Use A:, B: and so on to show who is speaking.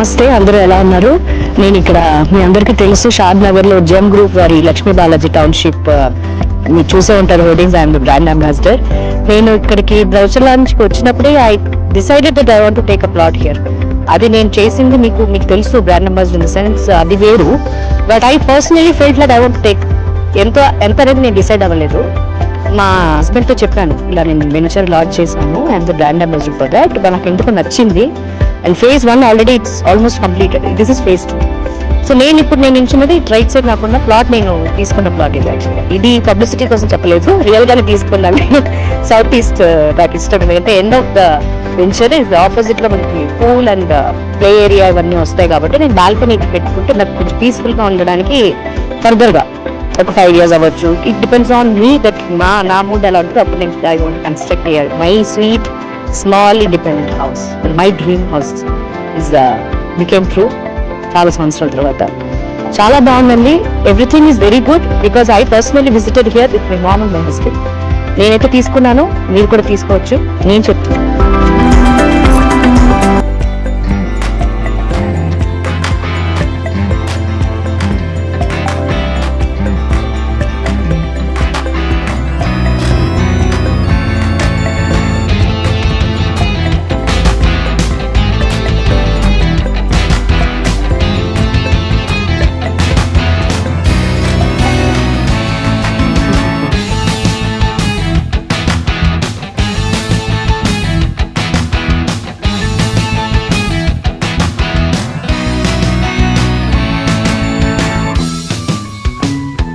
A: నమస్తే, అందరూ ఎలా ఉన్నారు? నేను ఇక్కడ మీ అందరికీ తెలుసు షాద్ నగర్ లో జెమ్ గ్రూప్ వారి లక్ష్మీ బాలాజీ టౌన్షిప్ మీరు చూసే ఉంటారు hoardings. I'm the brand ambassador. నేను ఇక్కడికి బ్రౌచర్ లాంచ్కి వచ్చినప్పుడే I decided that I want to take a plot here. అది నేను చేసింది మీకు తెలుసు, brand ambassador in the sense అది వేరు. But I personally felt that I want to take. ఎంత అనేది నేను డిసైడ్ అవ్వలేదు. మా హస్బెండ్ తో చెప్పాను, ఇలా నేను వెంచర్ లాంచ్ చేశాను and the brand ambassador for that. నాకు ఎందుకు నచ్చింది. And phase 1 already it's almost completed. This is phase 2. So నేను నించున్నది రైట్ సైడ్ కాకుండా ప్లాట్ నేను తీసుకున్న ప్లాట్ ఇది. యాక్చువల్గా ఇది పబ్లిసిటీ కోసం చెప్పలేదు, రియల్ గానే తీసుకున్నాను. సౌత్ ఈస్ట్ నాకు ఇష్టం, ఎందుకంటే end of the venture is opposite లో మనకి పూల్ అండ్ ప్లే ఏరియా ఇవన్నీ వస్తాయి. కాబట్టి నేను బాల్కనీ పెట్టుకుంటే నాకు కొంచెం పీస్ఫుల్ గా ఉండడానికి ఫర్దర్ గా ఒక 5 years అవ్వచ్చు. It depends on me that నా మూడ్ ఎలా ఉంటుంది. అప్పుడు నేను I want construct here my sweet small independent house. My dream house is became true చాలా సంవత్సరాల తర్వాత. చాలా బాగుందండి. Everything is very good because I personally visited here with my mom and my husband. నేనైతే తీసుకున్నాను, మీరు కూడా తీసుకోవచ్చు నేను చెప్తున్నాను.